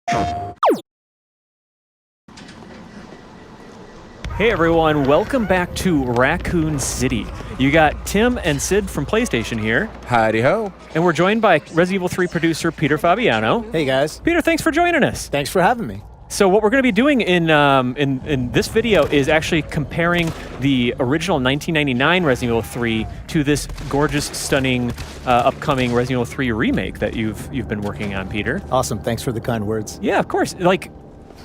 Hey everyone, welcome back to Raccoon City. You got Tim and Sid from PlayStation here. Howdy ho. And we're joined by Resident Evil 3 producer Peter Fabiano. Hey guys. Peter, thanks for joining us. Thanks for having me. So what we're going to be doing in this video is actually comparing the original 1999 Resident Evil 3 to this gorgeous, stunning, upcoming Resident Evil 3 remake that you've been working on, Peter. Awesome. Thanks for the kind words. Yeah, of course. Like,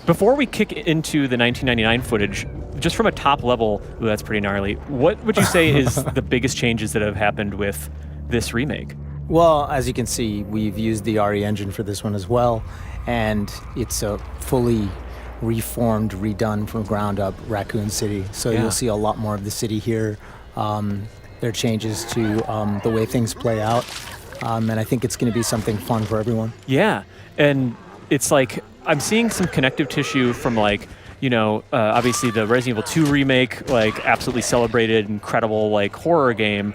before we kick into the 1999 footage, just from a top level, ooh, that's pretty gnarly. What would you say is the biggest changes that have happened with this remake? Well, as you can see, we've used the RE engine for this one as well, and it's a fully reformed, redone from ground up Raccoon City. So Yeah. You'll see a lot more of the city here. There are changes to the way things play out, and I think it's going to be something fun for everyone. Yeah, and it's like, I'm seeing some connective tissue from like, obviously the Resident Evil 2 remake, like absolutely celebrated, incredible like horror game.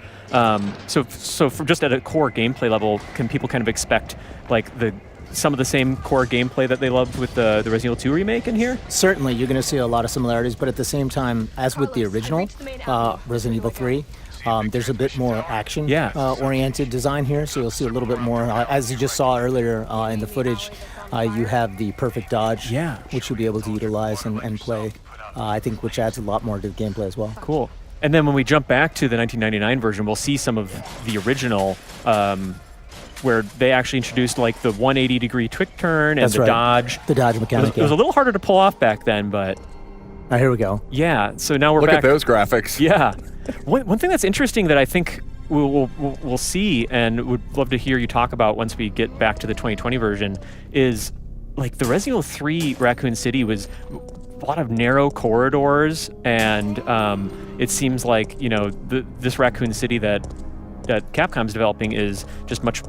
So from just at a core gameplay level, can people kind of expect like some of the same core gameplay that they loved with the Resident Evil 2 remake in here? Certainly, you're going to see a lot of similarities, but at the same time, as with the original Resident Evil 3, there's a bit more action oriented design here, so you'll see a little bit more. As you just saw earlier in the footage, you have the perfect dodge, which you'll be able to utilize and play, I think, which adds a lot more to the gameplay as well. Cool. And then when we jump back to the 1999 version, we'll see some of the original, where they actually introduced like the 180-degree quick turn and dodge. The dodge mechanic. It was a little harder to pull off back then, but... Here we go. Yeah, so now we're back. Look at those graphics. Yeah. One thing that's interesting that I think we'll see and would love to hear you talk about once we get back to the 2020 version is like the Resident Evil 3 Raccoon City was a lot of narrow corridors, and it seems like this Raccoon City that Capcom's developing is just much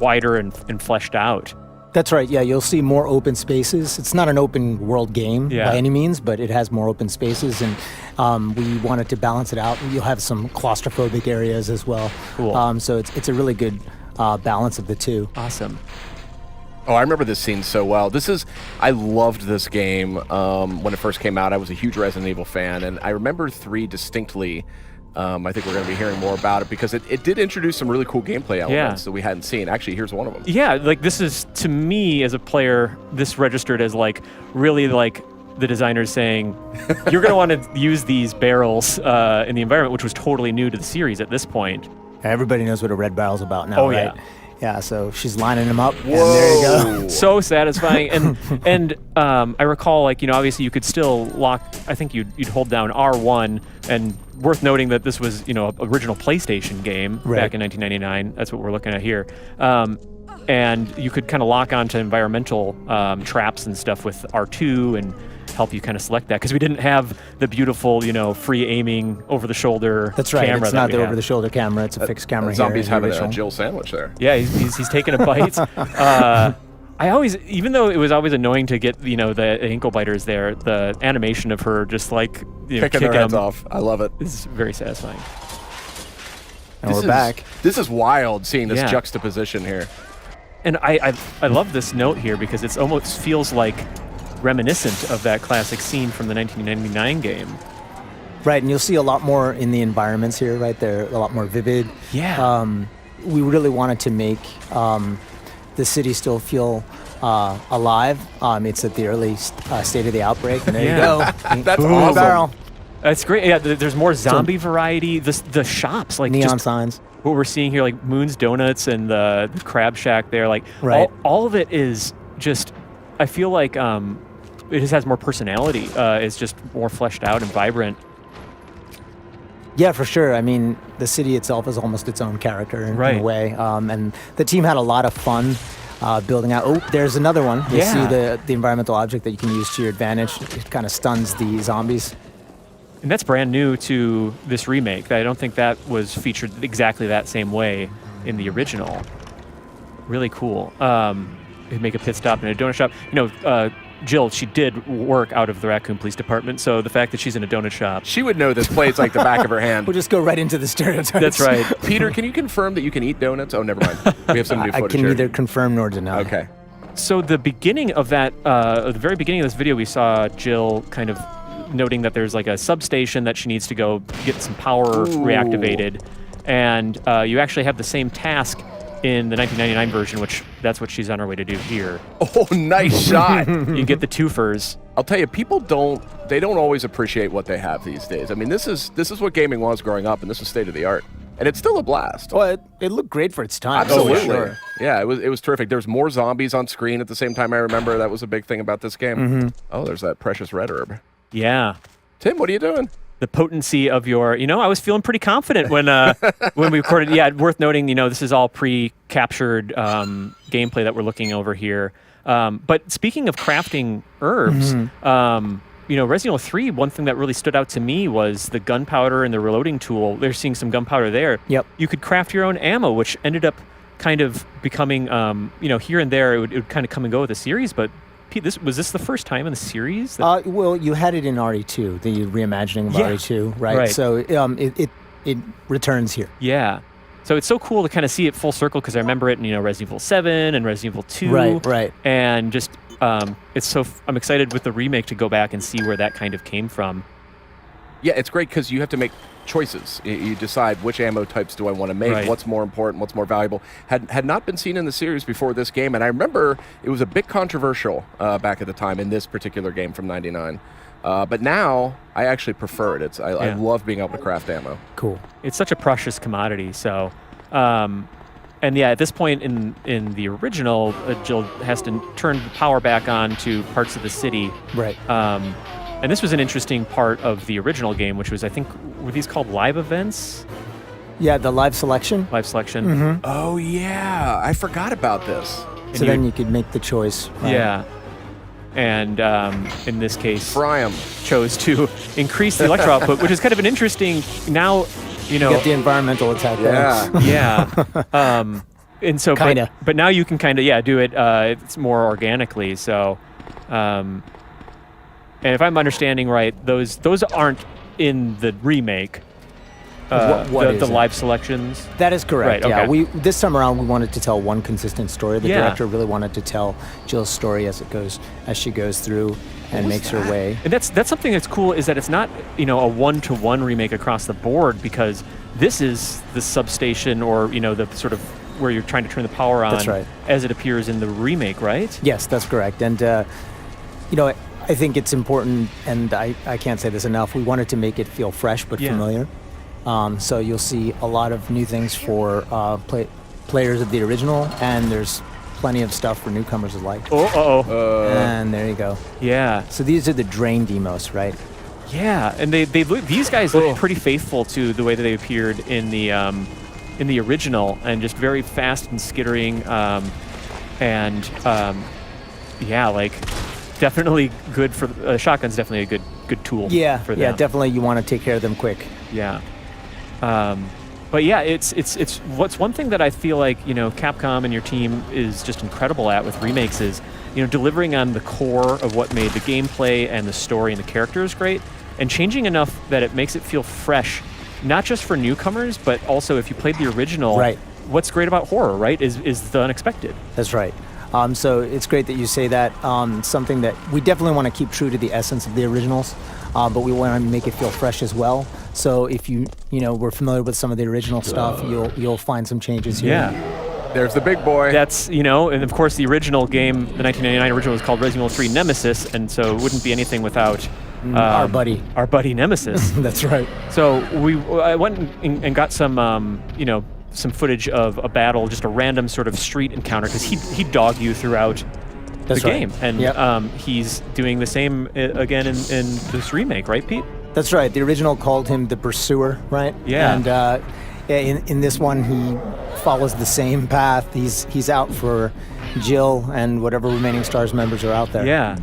wider and fleshed out. That's right, yeah, you'll see more open spaces. It's not an open world game by any means, but it has more open spaces, and we wanted to balance it out. You'll have some claustrophobic areas as well. Cool. So it's a really good balance of the two. Awesome. Oh, I remember this scene so well. I loved this game when it first came out. I was a huge Resident Evil fan, and I remember 3 distinctly. I think we're going to be hearing more about it because it did introduce some really cool gameplay elements that we hadn't seen. Actually, here's one of them. Yeah, like this is, to me as a player, this registered as like really like the designers saying, you're going to want to use these barrels in the environment, which was totally new to the series at this point. Everybody knows what a red barrel's about now, right? Yeah. Yeah, so she's lining them up, Whoa. and there you go. So satisfying. And I recall, like, obviously you could still lock, I think you'd hold down R1, and worth noting that this was, an original PlayStation game back in 1999. That's what we're looking at here. And you could kind of lock onto environmental traps and stuff with R2 and help you kind of select that, because we didn't have the beautiful, free aiming over-the-shoulder camera. That's right, it's not the over-the-shoulder camera, it's a fixed camera here. Zombie's having a Jill sandwich there. Yeah, he's taking a bite. I always, even though it was always annoying to get, the ankle biters there, the animation of her just like, kicking their heads off. I love it. This is very satisfying. And we're back. This is wild, seeing this juxtaposition here. And I love this note here because it almost feels like reminiscent of that classic scene from the 1999 game. Right, and you'll see a lot more in the environments here, right? They're a lot more vivid. Yeah. We really wanted to make the city still feel alive. It's at the early state of the outbreak, and there you go. That's Boom, awesome. Barrel. That's great. Yeah, there's more zombie variety. The shops, like neon signs. What we're seeing here, like Moon's Donuts and the Crab Shack there, like all of it is just, I feel like it just has more personality. It's just more fleshed out and vibrant. Yeah, for sure. I mean, the city itself is almost its own character in a way. And the team had a lot of fun building out. Oh, there's another one. You see the environmental object that you can use to your advantage. It kind of stuns the zombies. And that's brand new to this remake. I don't think that was featured exactly that same way in the original. Really cool. It'd make a pit stop in a donut shop. Jill, she did work out of the Raccoon Police Department, so the fact that she's in a donut shop... She would know this place like the back of her hand. We'll just go right into the stereotypes. That's right. Peter, can you confirm that you can eat donuts? Oh, never mind. We have some new footage I can neither confirm nor deny. Okay. So the beginning of that, the very beginning of this video, we saw Jill kind of noting that there's like a substation that she needs to go get some power reactivated, and you actually have the same task in the 1999 version, which that's what she's on her way to do here. Oh, nice shot. You get the twofers. I'll tell you, people don't always appreciate what they have these days. I mean, this is what gaming was growing up, and this is state of the art. And it's still a blast. Well, it looked great for its time. Absolutely. Oh, sure. Yeah, it was terrific. There's more zombies on screen at the same time. I remember that was a big thing about this game. Oh, there's that precious red herb. Yeah. Tim, what are you doing? The potency of your, I was feeling pretty confident when when we recorded. Yeah, worth noting, this is all pre-captured gameplay that we're looking over here. But speaking of crafting herbs, Resident Evil 3, one thing that really stood out to me was the gunpowder and the reloading tool. They're seeing some gunpowder there. Yep. You could craft your own ammo, which ended up kind of becoming, here and there, it would kind of come and go with the series, but Pete, was this the first time in the series? Well, you had it in RE2, the reimagining of RE2, right? So it returns here. Yeah. So it's so cool to kind of see it full circle because I remember it in Resident Evil 7 and Resident Evil 2. Right. And just I'm excited with the remake to go back and see where that kind of came from. Yeah, it's great because you have to make choices. You decide which ammo types do I want to make, what's more important, what's more valuable. Had not been seen in the series before this game, and I remember it was a bit controversial back at the time in this particular game from '99. But now I actually prefer it. I love being able to craft ammo. Cool. It's such a precious commodity. So, and yeah, at this point in the original, Jill has to turn the power back on to parts of the city. Right. And this was an interesting part of the original game, which was, I think, were these called live events? Yeah, the live selection. Live selection. Oh, yeah. I forgot about this. So then you could make the choice. Yeah. And in this case, Fry 'em. chose to increase the electro output, which is kind of an interesting, now, You get the environmental attack. Yeah. And so, Kinda. but now you can kind of, do it, it's more organically. So, and if I'm understanding right, those aren't in the remake. The live selections. That is correct. Right, okay. Yeah, this time around we wanted to tell one consistent story. The director really wanted to tell Jill's story as she goes through and makes her way. And that's something that's cool, is that it's not a one-to-one remake across the board, because this is the substation or the sort of where you're trying to turn the power on. That's right. As it appears in the remake, right? Yes, that's correct. And I think it's important, and I can't say this enough. We wanted to make it feel fresh but familiar. So you'll see a lot of new things for players of the original, and there's plenty of stuff for newcomers alike. And there you go. Yeah. So these are the drain demos, right? Yeah, and these guys look pretty faithful to the way that they appeared in the original, and just very fast and skittering, definitely good for shotgun's definitely a good tool. Yeah, for them. Yeah, definitely. You want to take care of them quick. Yeah. But yeah, it's what's one thing that I feel like Capcom and your team is just incredible at with remakes is delivering on the core of what made the gameplay and the story and the characters great, and changing enough that it makes it feel fresh, not just for newcomers, but also if you played the original. Right. What's great about horror, right, is the unexpected. That's right. So it's great that you say that. Something that we definitely want to keep true to the essence of the originals, but we want to make it feel fresh as well. So if we're familiar with some of the original stuff, you'll find some changes here. Yeah. There's the big boy. That's, and of course the original game, the 1999 original, was called Resident Evil 3 Nemesis, and so it wouldn't be anything without our buddy Nemesis. That's right. So I went and got some, some footage of a battle, just a random sort of street encounter, because he'd dog you throughout the game. And he's doing the same again in this remake, right, Pete? That's right. The original called him the Pursuer, right? Yeah. And in this one, he follows the same path. He's out for Jill and whatever remaining STARS members are out there. Yeah.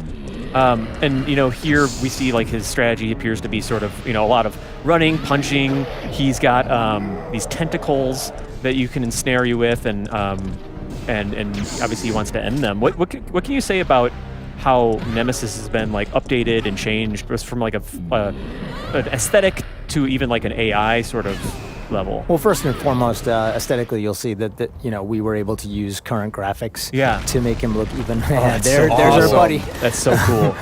And here we see his strategy appears to be sort of a lot of running, punching. He's got these tentacles that you can ensnare you with, and obviously he wants to end them. What can you say about how Nemesis has been updated and changed, just from an aesthetic to even an AI sort of level? Well, first and foremost, aesthetically, you'll see that we were able to use current graphics to make him look even. There's our buddy. That's so cool.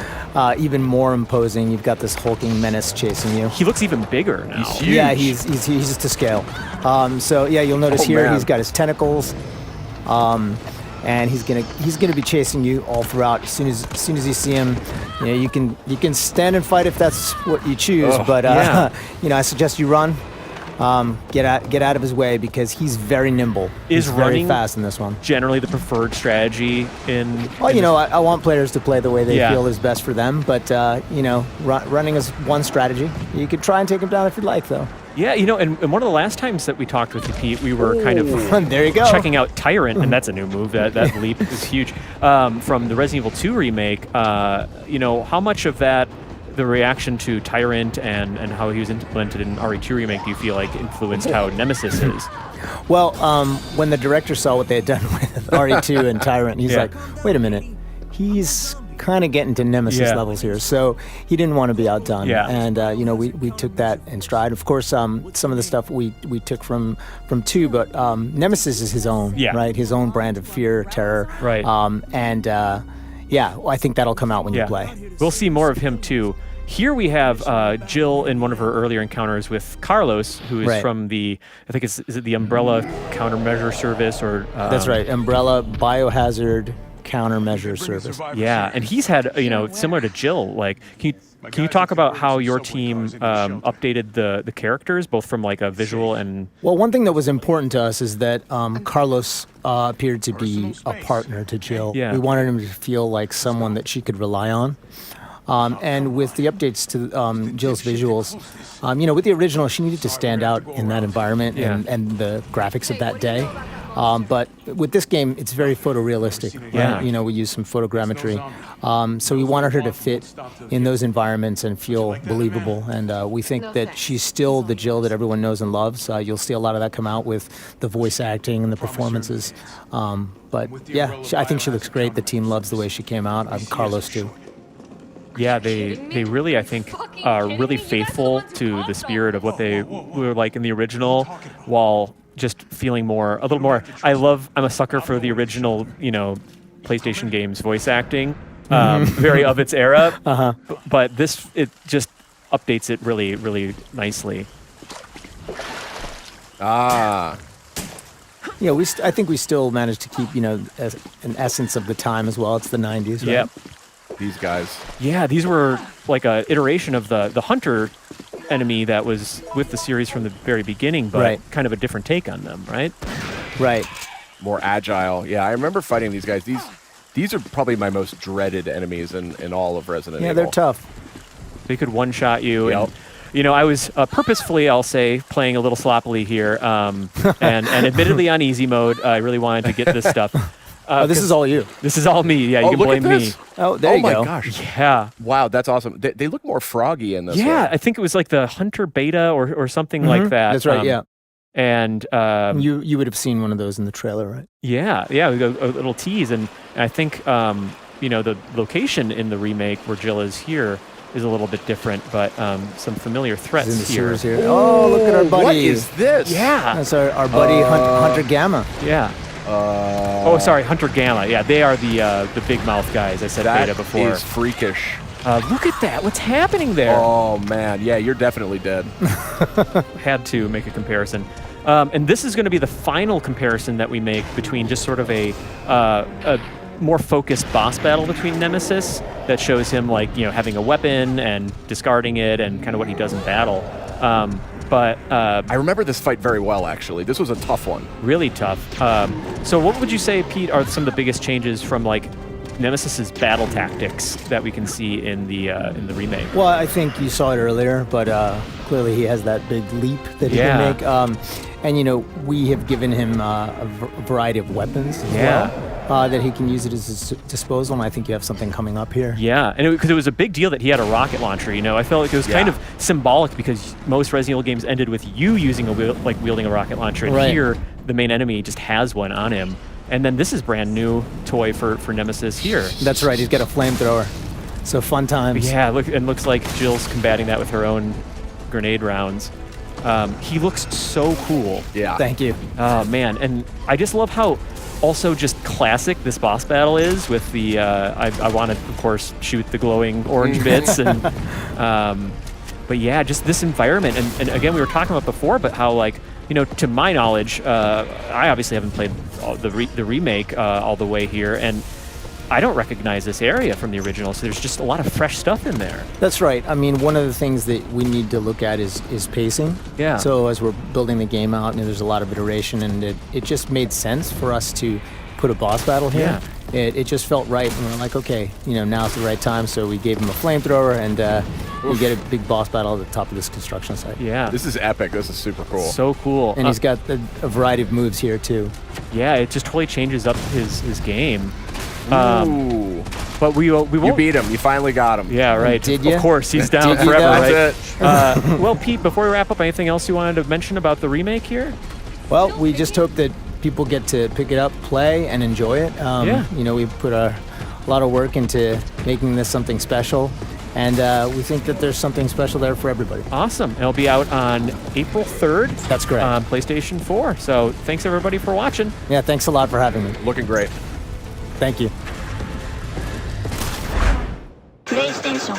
Even more imposing. You've got this hulking menace chasing you. He looks even bigger now. He's huge. Yeah, he's to scale. So yeah, you'll notice here he's got his tentacles, and he's gonna be chasing you all throughout. As soon as you see him, you can stand and fight if that's what you choose. But I suggest you run. Get out of his way because he's very nimble. Is he's running very fast in this one. Generally the preferred strategy in... Well, I want players to play the way they feel is best for them, but, running is one strategy. You could try and take him down if you'd like, though. Yeah, and one of the last times that we talked with you, Pete, we were kind of there you go. checking out Tyrant, and that's a new move. That leap is huge. From the Resident Evil 2 remake, how much of that, the reaction to Tyrant and how he was implemented in RE2 remake, do you feel like influenced how Nemesis is? Well, when the director saw what they had done with RE2 and Tyrant, he's like, wait a minute, he's kind of getting to Nemesis levels here, so he didn't want to be outdone. Yeah. And we took that in stride. Of course, some of the stuff we took from 2, but Nemesis is his own, right? His own brand of fear, terror, right? I think that'll come out when you play. We'll see more of him too. Here we have Jill in one of her earlier encounters with Carlos, who is from the, I think is it the Umbrella Countermeasure Service or... That's right, Umbrella Biohazard Countermeasure Service. Yeah, and he's had, similar to Jill, like, can you talk about how your team updated the characters, both from like a visual and... Well, one thing that was important to us is that Carlos appeared to be a partner to Jill. Yeah. We wanted him to feel like someone that she could rely on. And with the updates to Jill's visuals, with the original, she needed to stand out in that environment and the graphics of that day. But with this game, it's very photorealistic. Right? Yeah. We use some photogrammetry. So we wanted her to fit in those environments and feel believable. And we think that she's still the Jill that everyone knows and loves. You'll see a lot of that come out with the voice acting and the performances. But yeah, I think she looks great. The team loves the way she came out. Carlos too. Yeah, they really, I think, are really faithful to the spirit of what they were like in the original, while just feeling a little more. I'm a sucker for the original, PlayStation games voice acting, very of its era. But it just updates it really, really nicely. Yeah, I think we still managed to keep, an essence of the time as well. It's the 90s, right? Yep. These guys. Yeah, these were like a iteration of the Hunter enemy that was with the series from the very beginning, but kind of a different take on them, right? Right. More agile. Yeah, I remember fighting these guys. These are probably my most dreaded enemies in all of Resident Evil. Yeah, they're tough. They could one-shot you. Yep. And, I was purposefully, I'll say, playing a little sloppily here, and admittedly on easy mode. I really wanted to get this stuff. This is all you. This is all me. Yeah, you can blame me. Oh, there you go. Oh my gosh. Yeah. Wow, that's awesome. They look more froggy in this one. Yeah, I think it was like the Hunter Beta or something like that. That's right, yeah. And you would have seen one of those in the trailer, right? Yeah, we got a little tease, and I think the location in the remake where Jill is here is a little bit different, but some familiar threats here. Oh, look at our buddy. What is this? Yeah. That's our buddy Hunter Gamma. Yeah. Hunter Gamma. Yeah, they are the big mouth guys. I said beta before. That is freakish. Look at that. What's happening there? Oh, man. Yeah, you're definitely dead. Had to make a comparison. And this is going to be the final comparison that we make between just sort of a more focused boss battle between Nemesis that shows him having a weapon and discarding it and kind of what he does in battle. But I remember this fight very well, actually. This was a tough one. Really tough. So what would you say, Pete, are some of the biggest changes from Nemesis's battle tactics that we can see in the remake? Well, I think you saw it earlier, but clearly he has that big leap that he can make. And we have given him a variety of weapons as well, that he can use at his disposal, and I think you have something coming up here. Yeah, and because it was a big deal that he had a rocket launcher, I felt like it was kind of symbolic because most Resident Evil games ended with you using wielding a rocket launcher, and here the main enemy just has one on him. And then this is brand new toy for Nemesis here. That's right, he's got a flamethrower. So fun times. Yeah, looks like Jill's combating that with her own grenade rounds. He looks so cool. Yeah. Thank you. Oh man, and I just love how also just classic this boss battle is with the I want to of course shoot the glowing orange bits and but yeah, just this environment and again we were talking about before, but how like to my knowledge, I obviously haven't played the remake all the way here, and I don't recognize this area from the original, so there's just a lot of fresh stuff in there. That's right. I mean, one of the things that we need to look at is pacing. Yeah. So as we're building the game out, there's a lot of iteration, and it just made sense for us to put a boss battle here. Yeah. It just felt right, and we're like, okay, now's the right time. So we gave him a flamethrower, and we get a big boss battle at the top of this construction site. Yeah. This is epic. This is super cool. So cool. And he's got a variety of moves here too. Yeah, it just totally changes up his game. Ooh. But we won't. You beat him. You finally got him. Yeah, right. Did ya? Of course, he's down Did you forever, though? right? That's it. Well, Pete, before we wrap up, anything else you wanted to mention about the remake here? Well, we just hope that people get to pick it up, play, and enjoy it. Yeah. We put a lot of work into making this something special, and we think that there's something special there for everybody. Awesome. It'll be out on April 3rd. That's correct. On PlayStation 4. So thanks everybody for watching. Yeah, thanks a lot for having me. Looking great. Thank you. PlayStation